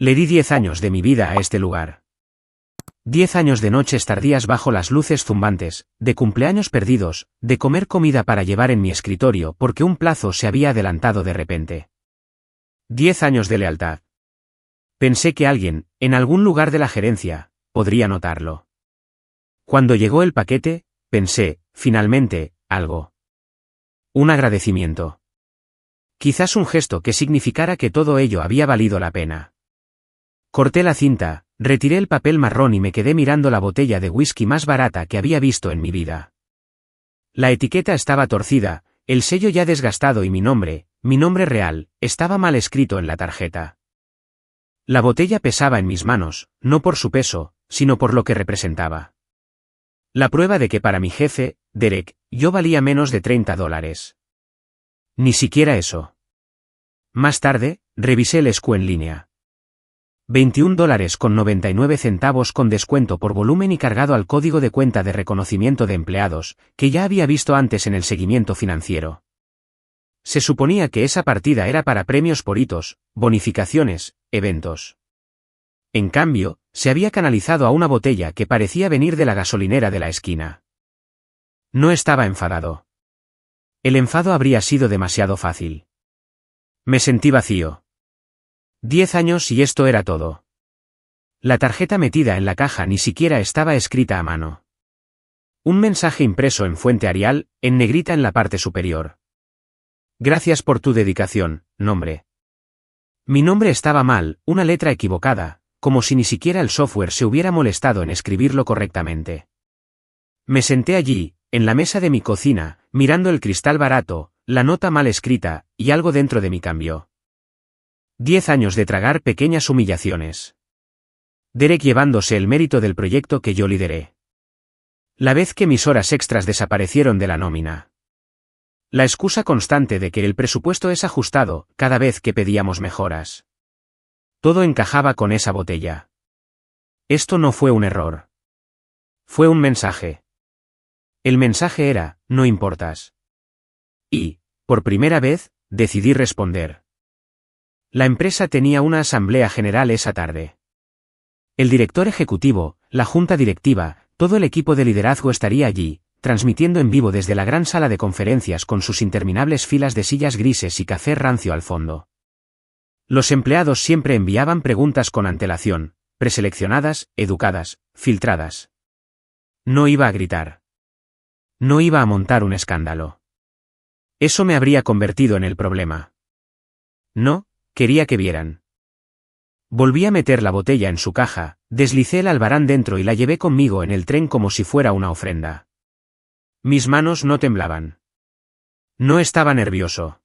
Le di 10 años de mi vida a este lugar. 10 años de noches tardías bajo las luces zumbantes, de cumpleaños perdidos, de comer comida para llevar en mi escritorio porque un plazo se había adelantado de repente. 10 años de lealtad. Pensé que alguien, en algún lugar de la gerencia, podría notarlo. Cuando llegó el paquete, pensé, finalmente, algo. Un agradecimiento. Quizás un gesto que significara que todo ello había valido la pena. Corté la cinta, retiré el papel marrón y me quedé mirando la botella de whisky más barata que había visto en mi vida. La etiqueta estaba torcida, el sello ya desgastado y mi nombre real, estaba mal escrito en la tarjeta. La botella pesaba en mis manos, no por su peso, sino por lo que representaba. La prueba de que para mi jefe, Derek, yo valía menos de $30. Ni siquiera eso. Más tarde, revisé el SQ en línea. $21.99 con descuento por volumen y cargado al código de cuenta de reconocimiento de empleados, que ya había visto antes en el seguimiento financiero. Se suponía que esa partida era para premios por hitos, bonificaciones, eventos. En cambio, se había canalizado a una botella que parecía venir de la gasolinera de la esquina. No estaba enfadado. El enfado habría sido demasiado fácil. Me sentí vacío. 10 años y esto era todo. La tarjeta metida en la caja ni siquiera estaba escrita a mano. Un mensaje impreso en fuente Arial, en negrita en la parte superior. Gracias por tu dedicación, nombre. Mi nombre estaba mal, una letra equivocada, como si ni siquiera el software se hubiera molestado en escribirlo correctamente. Me senté allí, en la mesa de mi cocina, mirando el cristal barato, la nota mal escrita, y algo dentro de mí cambió. 10 años de tragar pequeñas humillaciones. Derek llevándose el mérito del proyecto que yo lideré. La vez que mis horas extras desaparecieron de la nómina. La excusa constante de que el presupuesto es ajustado cada vez que pedíamos mejoras. Todo encajaba con esa botella. Esto no fue un error. Fue un mensaje. El mensaje era, no importas. Y, por primera vez, decidí responder. La empresa tenía una asamblea general esa tarde. El director ejecutivo, la junta directiva, todo el equipo de liderazgo estaría allí, transmitiendo en vivo desde la gran sala de conferencias con sus interminables filas de sillas grises y café rancio al fondo. Los empleados siempre enviaban preguntas con antelación, preseleccionadas, educadas, filtradas. No iba a gritar. No iba a montar un escándalo. Eso me habría convertido en el problema. No, quería que vieran. Volví a meter la botella en su caja, deslicé el albarán dentro y la llevé conmigo en el tren como si fuera una ofrenda. Mis manos no temblaban. No estaba nervioso.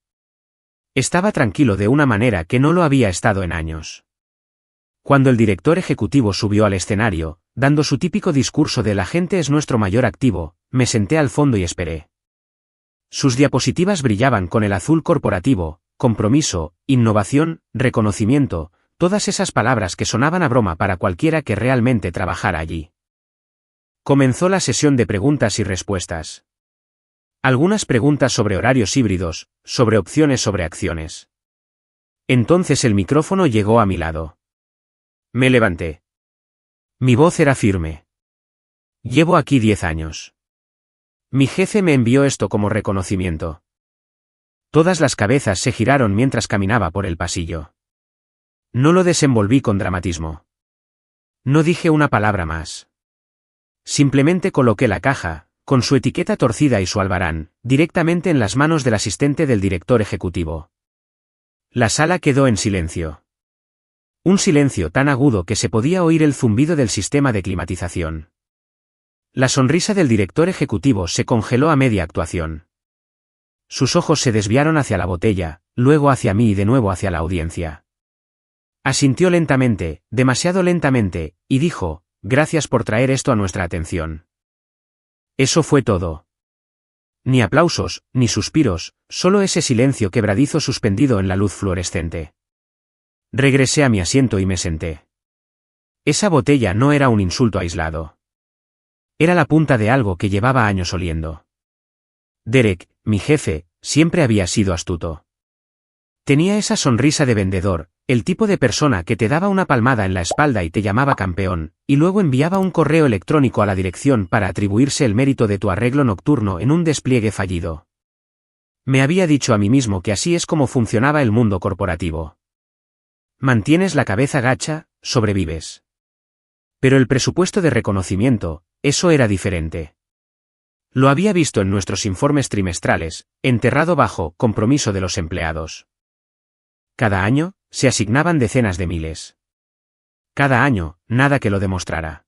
Estaba tranquilo de una manera que no lo había estado en años. Cuando el director ejecutivo subió al escenario, dando su típico discurso de la gente es nuestro mayor activo, me senté al fondo y esperé. Sus diapositivas brillaban con el azul corporativo, compromiso, innovación, reconocimiento, todas esas palabras que sonaban a broma para cualquiera que realmente trabajara allí. Comenzó la sesión de preguntas y respuestas. Algunas preguntas sobre horarios híbridos, sobre opciones sobre acciones. Entonces el micrófono llegó a mi lado. Me levanté. Mi voz era firme. Llevo aquí 10 años. Mi jefe me envió esto como reconocimiento. Todas las cabezas se giraron mientras caminaba por el pasillo. No lo desenvolví con dramatismo. No dije una palabra más. Simplemente coloqué la caja, con su etiqueta torcida y su albarán, directamente en las manos del asistente del director ejecutivo. La sala quedó en silencio. Un silencio tan agudo que se podía oír el zumbido del sistema de climatización. La sonrisa del director ejecutivo se congeló a media actuación. Sus ojos se desviaron hacia la botella, luego hacia mí y de nuevo hacia la audiencia. Asintió lentamente, demasiado lentamente, y dijo, gracias por traer esto a nuestra atención. Eso fue todo. Ni aplausos, ni suspiros, solo ese silencio quebradizo suspendido en la luz fluorescente. Regresé a mi asiento y me senté. Esa botella no era un insulto aislado. Era la punta de algo que llevaba años oliendo. Derek, mi jefe, siempre había sido astuto. Tenía esa sonrisa de vendedor, El tipo de persona que te daba una palmada en la espalda y te llamaba campeón, y luego enviaba un correo electrónico a la dirección para atribuirse el mérito de tu arreglo nocturno en un despliegue fallido. Me había dicho a mí mismo que así es como funcionaba el mundo corporativo. Mantienes la cabeza gacha, sobrevives. Pero el presupuesto de reconocimiento, eso era diferente. Lo había visto en nuestros informes trimestrales, enterrado bajo compromiso de los empleados. Cada año, se asignaban decenas de miles. Cada año, nada que lo demostrara.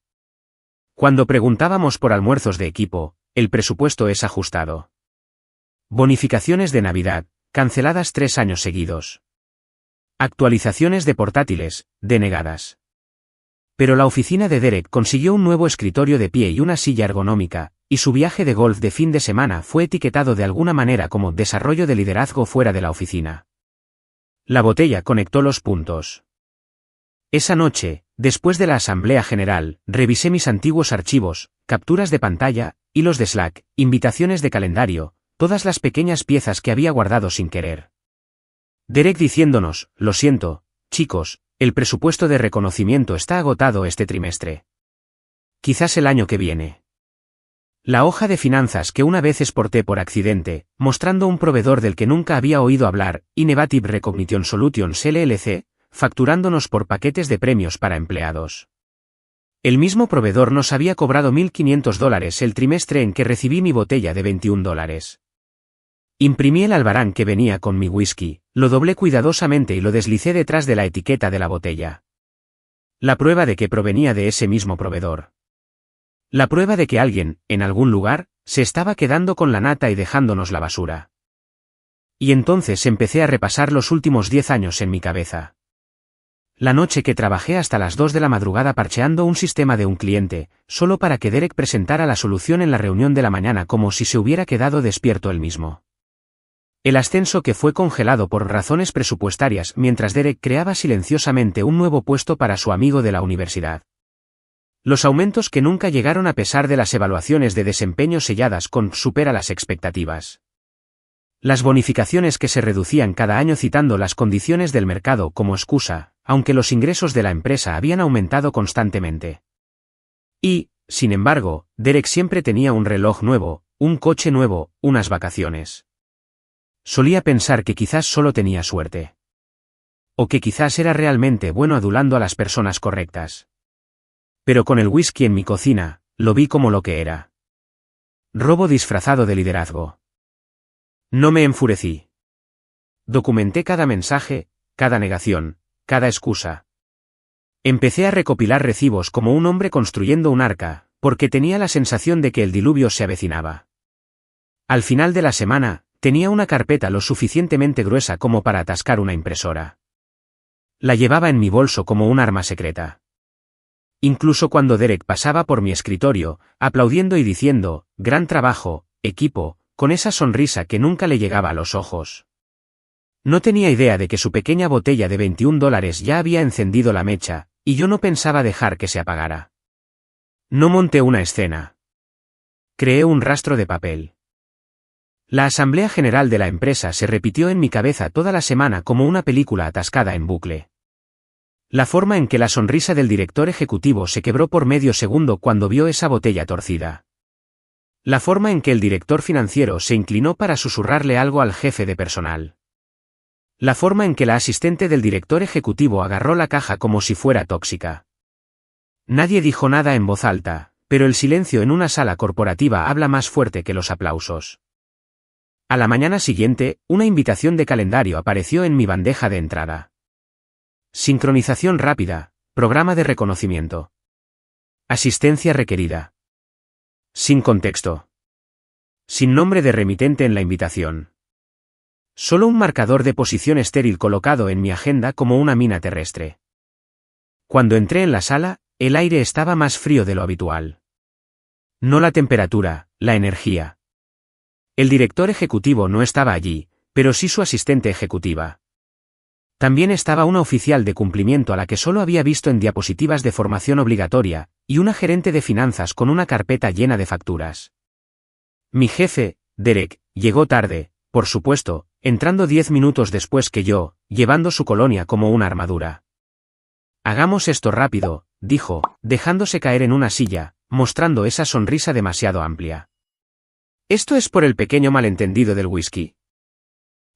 Cuando preguntábamos por almuerzos de equipo, el presupuesto es ajustado. Bonificaciones de Navidad, canceladas 3 años seguidos. Actualizaciones de portátiles, denegadas. Pero la oficina de Derek consiguió un nuevo escritorio de pie y una silla ergonómica, y su viaje de golf de fin de semana fue etiquetado de alguna manera como desarrollo de liderazgo fuera de la oficina. La botella conectó los puntos. Esa noche, después de la Asamblea General, revisé mis antiguos archivos, capturas de pantalla, hilos de Slack, invitaciones de calendario, todas las pequeñas piezas que había guardado sin querer. Derek diciéndonos, lo siento, chicos, el presupuesto de reconocimiento está agotado este trimestre. Quizás el año que viene. La hoja de finanzas que una vez exporté por accidente, mostrando un proveedor del que nunca había oído hablar, Innovative Recognition Solutions LLC, facturándonos por paquetes de premios para empleados. El mismo proveedor nos había cobrado $1.500 el trimestre en que recibí mi botella de $21. Imprimí el albarán que venía con mi whisky, lo doblé cuidadosamente y lo deslicé detrás de la etiqueta de la botella. La prueba de que provenía de ese mismo proveedor. La prueba de que alguien, en algún lugar, se estaba quedando con la nata y dejándonos la basura. Y entonces empecé a repasar los últimos 10 años en mi cabeza. La noche que trabajé hasta las 2 de la madrugada parcheando un sistema de un cliente, solo para que Derek presentara la solución en la reunión de la mañana como si se hubiera quedado despierto él mismo. El ascenso que fue congelado por razones presupuestarias mientras Derek creaba silenciosamente un nuevo puesto para su amigo de la universidad. Los aumentos que nunca llegaron a pesar de las evaluaciones de desempeño selladas con supera las expectativas. Las bonificaciones que se reducían cada año citando las condiciones del mercado como excusa, aunque los ingresos de la empresa habían aumentado constantemente. Y, sin embargo, Derek siempre tenía un reloj nuevo, un coche nuevo, unas vacaciones. Solía pensar que quizás solo tenía suerte. O que quizás era realmente bueno adulando a las personas correctas. Pero con el whisky en mi cocina, lo vi como lo que era. Robo disfrazado de liderazgo. No me enfurecí. Documenté cada mensaje, cada negación, cada excusa. Empecé a recopilar recibos como un hombre construyendo un arca, porque tenía la sensación de que el diluvio se avecinaba. Al final de la semana, tenía una carpeta lo suficientemente gruesa como para atascar una impresora. La llevaba en mi bolso como un arma secreta. Incluso cuando Derek pasaba por mi escritorio, aplaudiendo y diciendo, gran trabajo, equipo, con esa sonrisa que nunca le llegaba a los ojos. No tenía idea de que su pequeña botella de $21 ya había encendido la mecha, y yo no pensaba dejar que se apagara. No monté una escena. Creé un rastro de papel. La asamblea general de la empresa se repitió en mi cabeza toda la semana como una película atascada en bucle. La forma en que la sonrisa del director ejecutivo se quebró por medio segundo cuando vio esa botella torcida. La forma en que el director financiero se inclinó para susurrarle algo al jefe de personal. La forma en que la asistente del director ejecutivo agarró la caja como si fuera tóxica. Nadie dijo nada en voz alta, pero el silencio en una sala corporativa habla más fuerte que los aplausos. A la mañana siguiente, una invitación de calendario apareció en mi bandeja de entrada. Sincronización rápida, programa de reconocimiento. Asistencia requerida. Sin contexto. Sin nombre de remitente en la invitación. Solo un marcador de posición estéril colocado en mi agenda como una mina terrestre. Cuando entré en la sala, el aire estaba más frío de lo habitual. No la temperatura, la energía. El director ejecutivo no estaba allí, pero sí su asistente ejecutiva. También estaba una oficial de cumplimiento a la que solo había visto en diapositivas de formación obligatoria, y una gerente de finanzas con una carpeta llena de facturas. Mi jefe, Derek, llegó tarde, por supuesto, entrando 10 minutos después que yo, llevando su colonia como una armadura. Hagamos esto rápido, dijo, dejándose caer en una silla, mostrando esa sonrisa demasiado amplia. Esto es por el pequeño malentendido del whisky.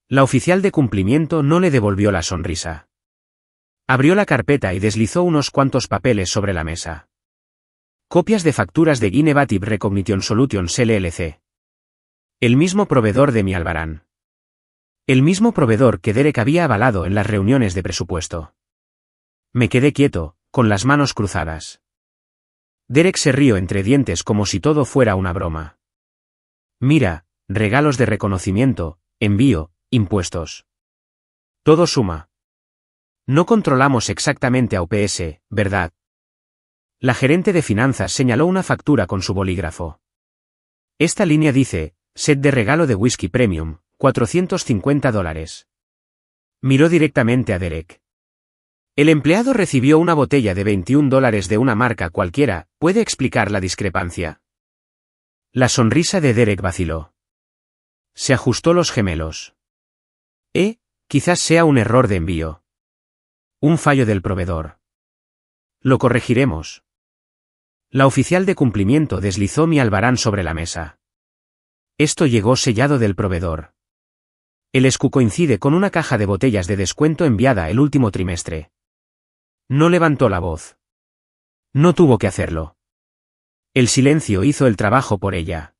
La oficial de cumplimiento no le devolvió la sonrisa. Abrió la carpeta y deslizó unos cuantos papeles sobre la mesa. Copias de facturas de Innovative Recognition Solutions LLC. El mismo proveedor de mi Albarán. El mismo proveedor que Derek había avalado en las reuniones de presupuesto. Me quedé quieto, con las manos cruzadas. Derek se rió entre dientes como si todo fuera una broma. Mira, regalos de reconocimiento, envío, impuestos. Todo suma. No controlamos exactamente a UPS, ¿verdad? La gerente de finanzas señaló una factura con su bolígrafo. Esta línea dice, set de regalo de whisky premium, $450. Miró directamente a Derek. El empleado recibió una botella de $21 de una marca cualquiera, ¿puede explicar la discrepancia? La sonrisa de Derek vaciló. Se ajustó los gemelos. Quizás sea un error de envío. Un fallo del proveedor. Lo corregiremos. La oficial de cumplimiento deslizó mi albarán sobre la mesa. Esto llegó sellado del proveedor. El SKU coincide con una caja de botellas de descuento enviada el último trimestre. No levantó la voz. No tuvo que hacerlo. El silencio hizo el trabajo por ella.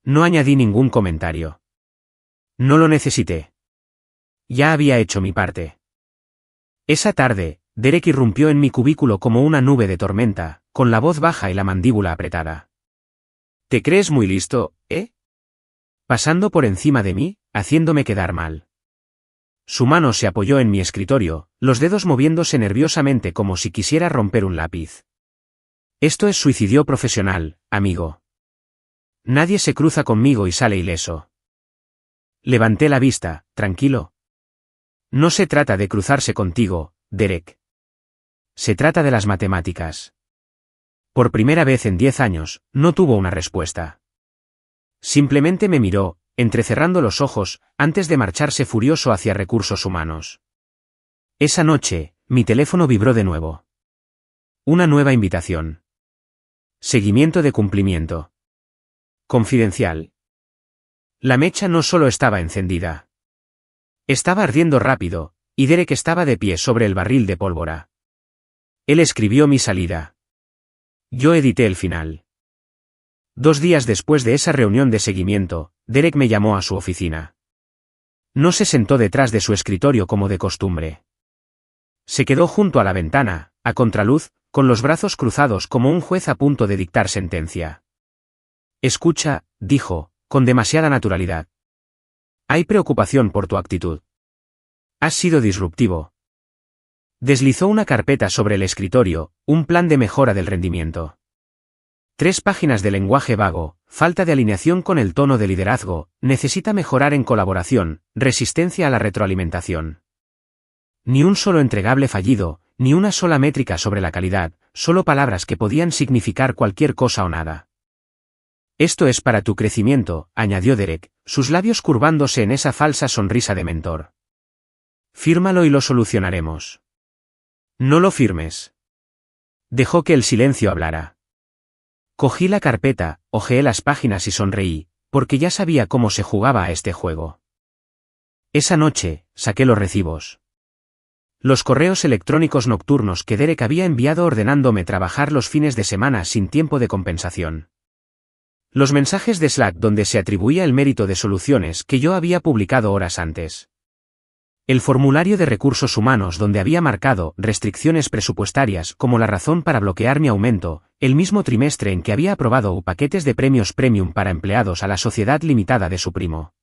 No añadí ningún comentario. No lo necesité. Ya había hecho mi parte. Esa tarde, Derek irrumpió en mi cubículo como una nube de tormenta, con la voz baja y la mandíbula apretada. ¿Te crees muy listo, Pasando por encima de mí, haciéndome quedar mal. Su mano se apoyó en mi escritorio, los dedos moviéndose nerviosamente como si quisiera romper un lápiz. Esto es suicidio profesional, amigo. Nadie se cruza conmigo y sale ileso. Levanté la vista, tranquilo. No se trata de cruzarse contigo, Derek. Se trata de las matemáticas. Por primera vez en 10 años, no tuvo una respuesta. Simplemente me miró, entrecerrando los ojos, antes de marcharse furioso hacia recursos humanos. Esa noche, mi teléfono vibró de nuevo. Una nueva invitación. Seguimiento de cumplimiento. Confidencial. La mecha no solo estaba encendida. Estaba ardiendo rápido, y Derek estaba de pie sobre el barril de pólvora. Él escribió mi salida. Yo edité el final. 2 días después de esa reunión de seguimiento, Derek me llamó a su oficina. No se sentó detrás de su escritorio como de costumbre. Se quedó junto a la ventana, a contraluz, con los brazos cruzados como un juez a punto de dictar sentencia. Escucha, dijo, con demasiada naturalidad. Hay preocupación por tu actitud. Has sido disruptivo. Deslizó una carpeta sobre el escritorio, un plan de mejora del rendimiento. 3 páginas de lenguaje vago, falta de alineación con el tono de liderazgo, necesita mejorar en colaboración, resistencia a la retroalimentación. Ni un solo entregable fallido, ni una sola métrica sobre la calidad, solo palabras que podían significar cualquier cosa o nada. Esto es para tu crecimiento, añadió Derek, sus labios curvándose en esa falsa sonrisa de mentor. Fírmalo y lo solucionaremos. No lo firmes. Dejó que el silencio hablara. Cogí la carpeta, hojeé las páginas y sonreí, porque ya sabía cómo se jugaba a este juego. Esa noche, saqué los recibos. Los correos electrónicos nocturnos que Derek había enviado ordenándome trabajar los fines de semana sin tiempo de compensación. Los mensajes de Slack donde se atribuía el mérito de soluciones que yo había publicado horas antes. El formulario de recursos humanos donde había marcado restricciones presupuestarias como la razón para bloquear mi aumento, el mismo trimestre en que había aprobado paquetes de premios premium para empleados a la sociedad limitada de su primo.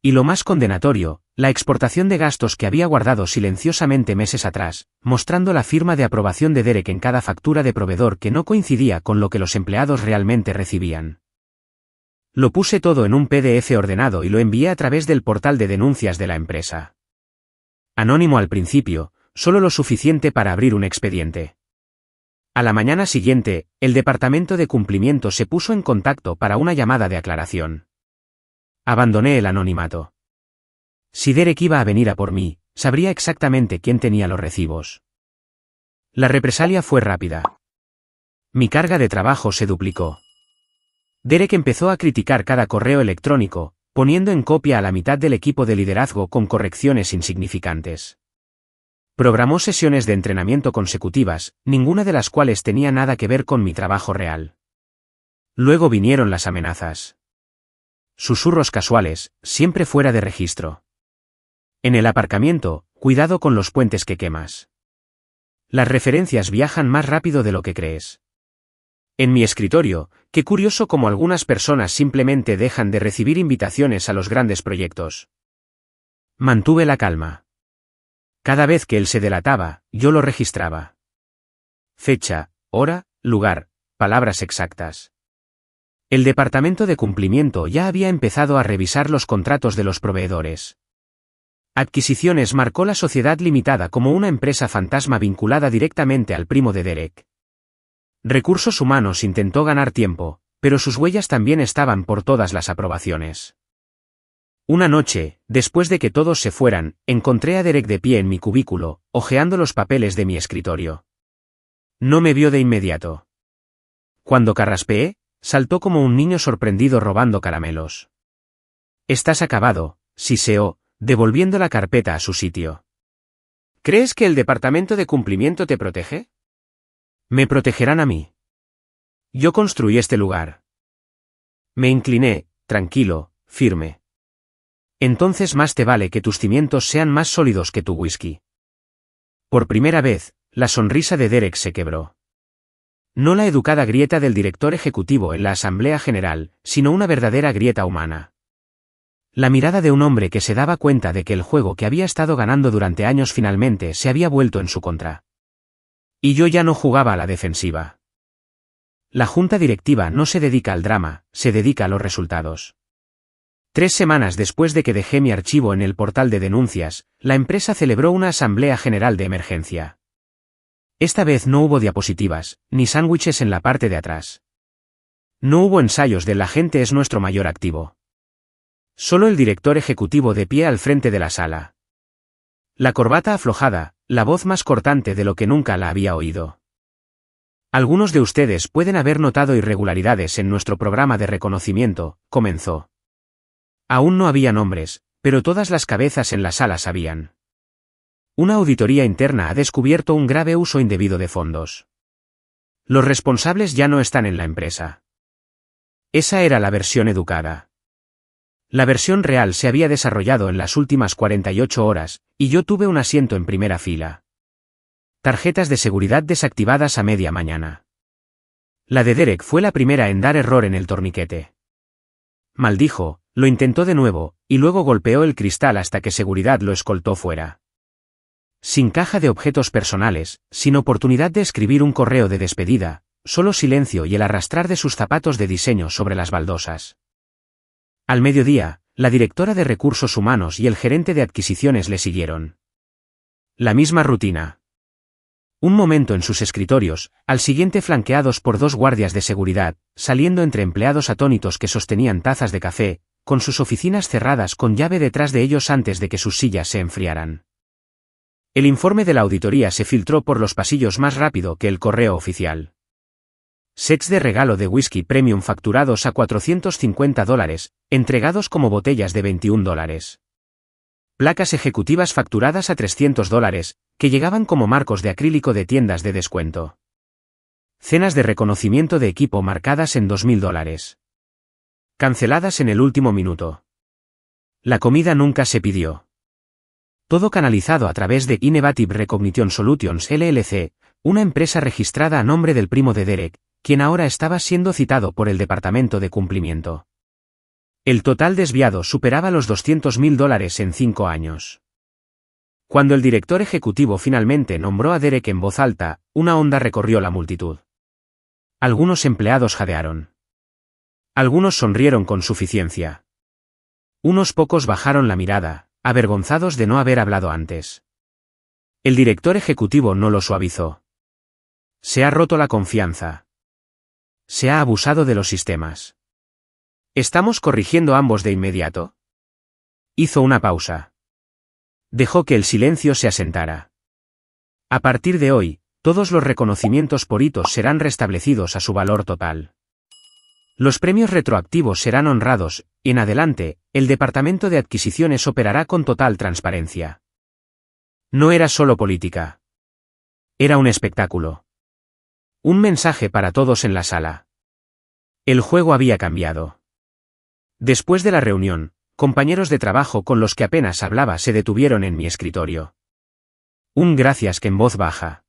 Y lo más condenatorio, la exportación de gastos que había guardado silenciosamente meses atrás, mostrando la firma de aprobación de Derek en cada factura de proveedor que no coincidía con lo que los empleados realmente recibían. Lo puse todo en un PDF ordenado y lo envié a través del portal de denuncias de la empresa. Anónimo al principio, solo lo suficiente para abrir un expediente. A la mañana siguiente, el departamento de cumplimiento se puso en contacto para una llamada de aclaración. Abandoné el anonimato. Si Derek iba a venir a por mí, sabría exactamente quién tenía los recibos. La represalia fue rápida. Mi carga de trabajo se duplicó. Derek empezó a criticar cada correo electrónico, poniendo en copia a la mitad del equipo de liderazgo con correcciones insignificantes. Programó sesiones de entrenamiento consecutivas, ninguna de las cuales tenía nada que ver con mi trabajo real. Luego vinieron las amenazas. Susurros casuales, siempre fuera de registro. En el aparcamiento, cuidado con los puentes que quemas. Las referencias viajan más rápido de lo que crees. En mi escritorio, qué curioso cómo algunas personas simplemente dejan de recibir invitaciones a los grandes proyectos. Mantuve la calma. Cada vez que él se delataba, yo lo registraba. Fecha, hora, lugar, palabras exactas. El departamento de cumplimiento ya había empezado a revisar los contratos de los proveedores. Adquisiciones marcó la sociedad limitada como una empresa fantasma vinculada directamente al primo de Derek. Recursos humanos intentó ganar tiempo, pero sus huellas también estaban por todas las aprobaciones. Una noche, después de que todos se fueran, encontré a Derek de pie en mi cubículo, hojeando los papeles de mi escritorio. No me vio de inmediato. Cuando carraspeé, saltó como un niño sorprendido robando caramelos. «Estás acabado», siseó, devolviendo la carpeta a su sitio. «¿Crees que el departamento de cumplimiento te protege?» «Me protegerán a mí. Yo construí este lugar». Me incliné, tranquilo, firme. «Entonces más te vale que tus cimientos sean más sólidos que tu whisky». Por primera vez, la sonrisa de Derek se quebró. No la educada grieta del director ejecutivo en la Asamblea General, sino una verdadera grieta humana. La mirada de un hombre que se daba cuenta de que el juego que había estado ganando durante años finalmente se había vuelto en su contra. Y yo ya no jugaba a la defensiva. La junta directiva no se dedica al drama, se dedica a los resultados. 3 semanas después de que dejé mi archivo en el portal de denuncias, la empresa celebró una asamblea general de emergencia. Esta vez no hubo diapositivas, ni sándwiches en la parte de atrás. No hubo ensayos de «la gente es nuestro mayor activo». Solo el director ejecutivo de pie al frente de la sala. La corbata aflojada, la voz más cortante de lo que nunca la había oído. Algunos de ustedes pueden haber notado irregularidades en nuestro programa de reconocimiento, comenzó. Aún no había nombres, pero todas las cabezas en la sala sabían. Una auditoría interna ha descubierto un grave uso indebido de fondos. Los responsables ya no están en la empresa. Esa era la versión educada. La versión real se había desarrollado en las últimas 48 horas, y yo tuve un asiento en primera fila. Tarjetas de seguridad desactivadas a media mañana. La de Derek fue la primera en dar error en el torniquete. Maldijo, lo intentó de nuevo, y luego golpeó el cristal hasta que seguridad lo escoltó fuera. Sin caja de objetos personales, sin oportunidad de escribir un correo de despedida, solo silencio y el arrastrar de sus zapatos de diseño sobre las baldosas. Al mediodía, la directora de recursos humanos y el gerente de adquisiciones le siguieron. La misma rutina. Un momento en sus escritorios, al siguiente flanqueados por 2 guardias de seguridad, saliendo entre empleados atónitos que sostenían tazas de café, con sus oficinas cerradas con llave detrás de ellos antes de que sus sillas se enfriaran. El informe de la auditoría se filtró por los pasillos más rápido que el correo oficial. Sets de regalo de whisky premium facturados a $450, entregados como botellas de $21. Placas ejecutivas facturadas a $300, que llegaban como marcos de acrílico de tiendas de descuento. Cenas de reconocimiento de equipo marcadas en $2000. Canceladas en el último minuto. La comida nunca se pidió. Todo canalizado a través de Innovative Recognition Solutions LLC, una empresa registrada a nombre del primo de Derek, quien ahora estaba siendo citado por el departamento de cumplimiento. El total desviado superaba los $200.000 en 5 años. Cuando el director ejecutivo finalmente nombró a Derek en voz alta, una onda recorrió la multitud. Algunos empleados jadearon. Algunos sonrieron con suficiencia. Unos pocos bajaron la mirada, avergonzados de no haber hablado antes. El director ejecutivo no lo suavizó. Se ha roto la confianza. Se ha abusado de los sistemas. ¿Estamos corrigiendo ambos de inmediato? Hizo una pausa. Dejó que el silencio se asentara. A partir de hoy, todos los reconocimientos por hitos serán restablecidos a su valor total. Los premios retroactivos serán honrados, y en adelante, el Departamento de Adquisiciones operará con total transparencia. No era solo política. Era un espectáculo. Un mensaje para todos en la sala. El juego había cambiado. Después de la reunión, compañeros de trabajo con los que apenas hablaba se detuvieron en mi escritorio. Un gracias que en voz baja.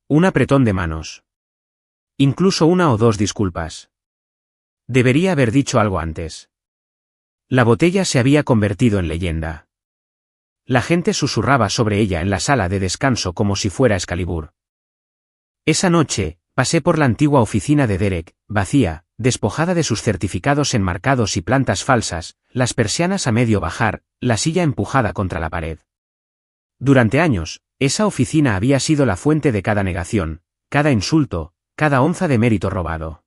Un apretón de manos. Incluso una o dos disculpas. Debería haber dicho algo antes. La botella se había convertido en leyenda. La gente susurraba sobre ella en la sala de descanso como si fuera Excalibur. Esa noche, pasé por la antigua oficina de Derek, vacía, despojada de sus certificados enmarcados y plantas falsas, las persianas a medio bajar, la silla empujada contra la pared. Durante años, esa oficina había sido la fuente de cada negación, cada insulto, cada onza de mérito robado.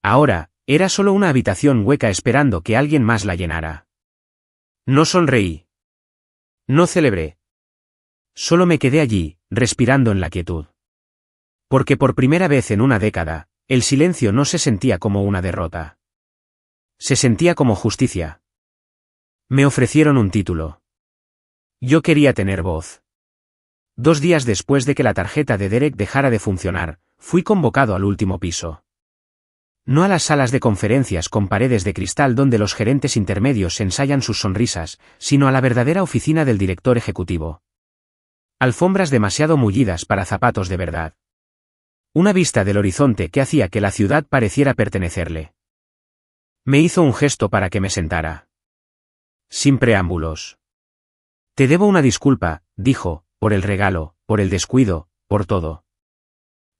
Ahora, era solo una habitación hueca esperando que alguien más la llenara. No sonreí. No celebré. Solo me quedé allí, respirando en la quietud. Porque por primera vez en una década, el silencio no se sentía como una derrota. Se sentía como justicia. Me ofrecieron un título. Yo quería tener voz. 2 días después de que la tarjeta de Derek dejara de funcionar, fui convocado al último piso. No a las salas de conferencias con paredes de cristal donde los gerentes intermedios ensayan sus sonrisas, sino a la verdadera oficina del director ejecutivo. Alfombras demasiado mullidas para zapatos de verdad. Una vista del horizonte que hacía que la ciudad pareciera pertenecerle. Me hizo un gesto para que me sentara. Sin preámbulos. Te debo una disculpa, dijo, por el regalo, por el descuido, por todo.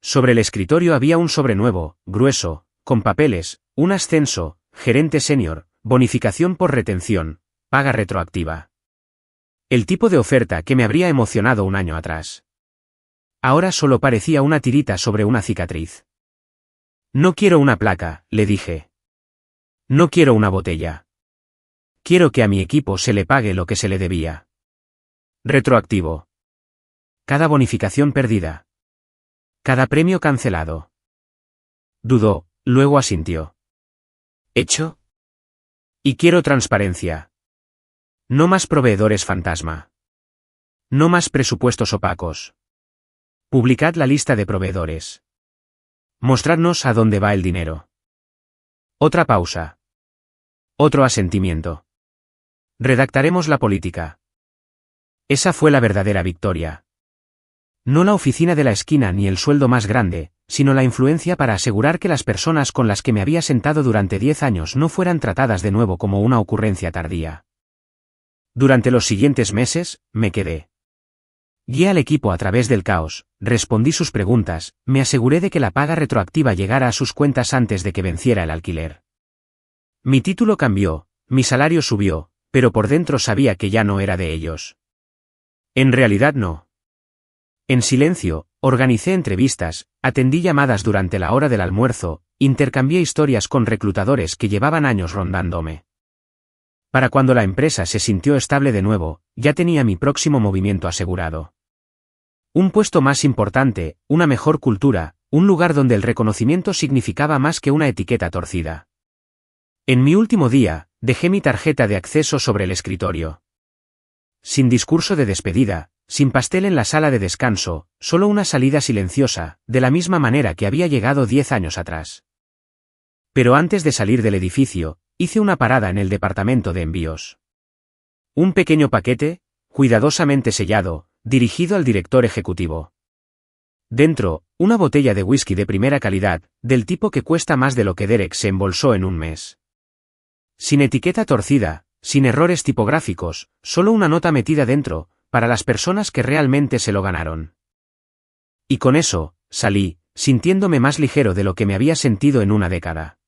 Sobre el escritorio había un sobre nuevo, grueso, con papeles, un ascenso, gerente senior, bonificación por retención, paga retroactiva. El tipo de oferta que me habría emocionado un año atrás. Ahora solo parecía una tirita sobre una cicatriz. No quiero una placa, le dije. No quiero una botella. Quiero que a mi equipo se le pague lo que se le debía. Retroactivo. Cada bonificación perdida. Cada premio cancelado. Dudó. Luego asintió. ¿Hecho? Y quiero transparencia. No más proveedores fantasma. No más presupuestos opacos. Publicad la lista de proveedores. Mostradnos a dónde va el dinero. Otra pausa. Otro asentimiento. Redactaremos la política. Esa fue la verdadera victoria. No la oficina de la esquina ni el sueldo más grande, sino la influencia para asegurar que las personas con las que me había sentado durante 10 años no fueran tratadas de nuevo como una ocurrencia tardía. Durante los siguientes meses, me quedé. Guié al equipo a través del caos, respondí sus preguntas, me aseguré de que la paga retroactiva llegara a sus cuentas antes de que venciera el alquiler. Mi título cambió, mi salario subió, pero por dentro sabía que ya no era de ellos. En realidad no. En silencio, organicé entrevistas, atendí llamadas durante la hora del almuerzo, intercambié historias con reclutadores que llevaban años rondándome. Para cuando la empresa se sintió estable de nuevo, ya tenía mi próximo movimiento asegurado. Un puesto más importante, una mejor cultura, un lugar donde el reconocimiento significaba más que una etiqueta torcida. En mi último día, dejé mi tarjeta de acceso sobre el escritorio. Sin discurso de despedida, sin pastel en la sala de descanso, solo una salida silenciosa, de la misma manera que había llegado 10 años atrás. Pero antes de salir del edificio, hice una parada en el departamento de envíos. Un pequeño paquete, cuidadosamente sellado, dirigido al director ejecutivo. Dentro, una botella de whisky de primera calidad, del tipo que cuesta más de lo que Derek se embolsó en un mes. Sin etiqueta torcida, sin errores tipográficos, solo una nota metida dentro, para las personas que realmente se lo ganaron. Y con eso, salí, sintiéndome más ligero de lo que me había sentido en una década.